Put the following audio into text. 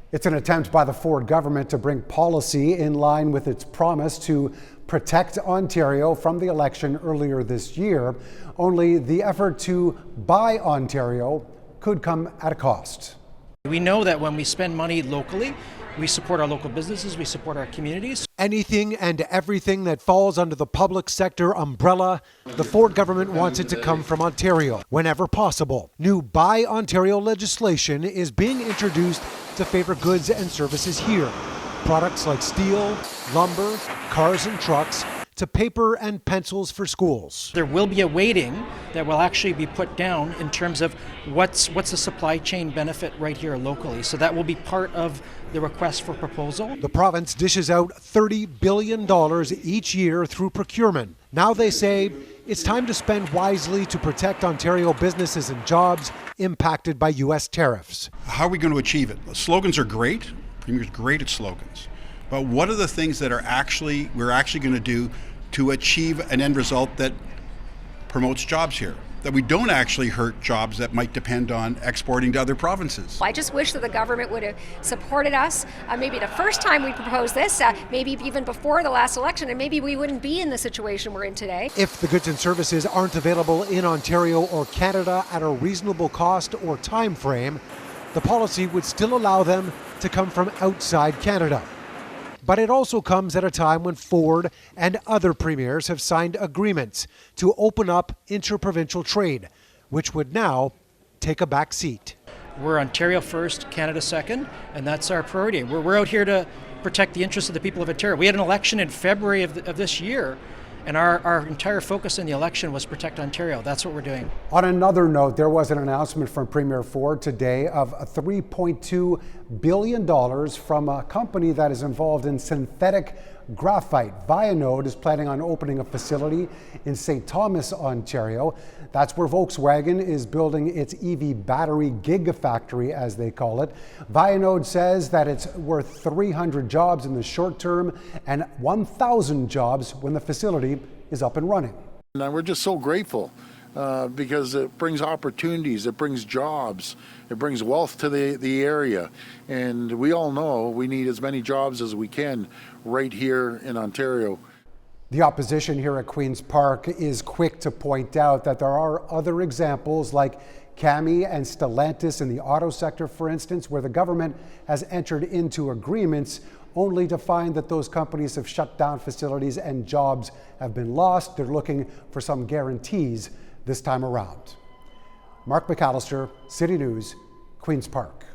It's an attempt by the Ford government to bring policy in line with its promise to protect Ontario from the election earlier this year. Only the effort to buy Ontario could come at a cost. We know that when we spend money locally, we support our local businesses, we support our communities. Anything and everything that falls under the public sector umbrella, the Ford government wants it to come from Ontario whenever possible. New Buy Ontario legislation is being introduced to favor goods and services here. Products like steel, lumber, cars and trucks, to paper and pencils for schools. There will be a weighting that will actually be put down in terms of what's the supply chain benefit right here locally. So that will be part of the request for proposal. The province dishes out $30 billion each year through procurement. Now they say it's time to spend wisely to protect Ontario businesses and jobs impacted by U.S. tariffs. How are we going to achieve it? Slogans are great. Premier's great at slogans. But what are the things that we're actually going to do to achieve an end result that promotes jobs here? That we don't actually hurt jobs that might depend on exporting to other provinces. I just wish that the government would have supported us maybe the first time we proposed this, maybe even before the last election, and maybe we wouldn't be in the situation we're in today. If the goods and services aren't available in Ontario or Canada at a reasonable cost or time frame, the policy would still allow them to come from outside Canada. But it also comes at a time when Ford and other premiers have signed agreements to open up interprovincial trade, which would now take a back seat. We're Ontario first, Canada second, and that's our priority. We're out here to protect the interests of the people of Ontario. We had an election in February of this year, and our entire focus in the election was protect Ontario. That's what we're doing. On another note, there was an announcement from Premier Ford today of $3.2 billion from a company that is involved in synthetic graphite. Vianode is planning on opening a facility in St. Thomas, Ontario. That's where Volkswagen is building its EV battery gigafactory, as they call it. Vianode says that it's worth 300 jobs in the short term and 1,000 jobs when the facility is up and running. And we're just so grateful because it brings opportunities, it brings jobs, it brings wealth to the area. And we all know we need as many jobs as we can right here in Ontario. The opposition here at Queen's Park is quick to point out that there are other examples like Cami and Stellantis in the auto sector, for instance, where the government has entered into agreements only to find that those companies have shut down facilities and jobs have been lost. They're looking for some guarantees this time around. Mark McAllister, City News, Queen's Park.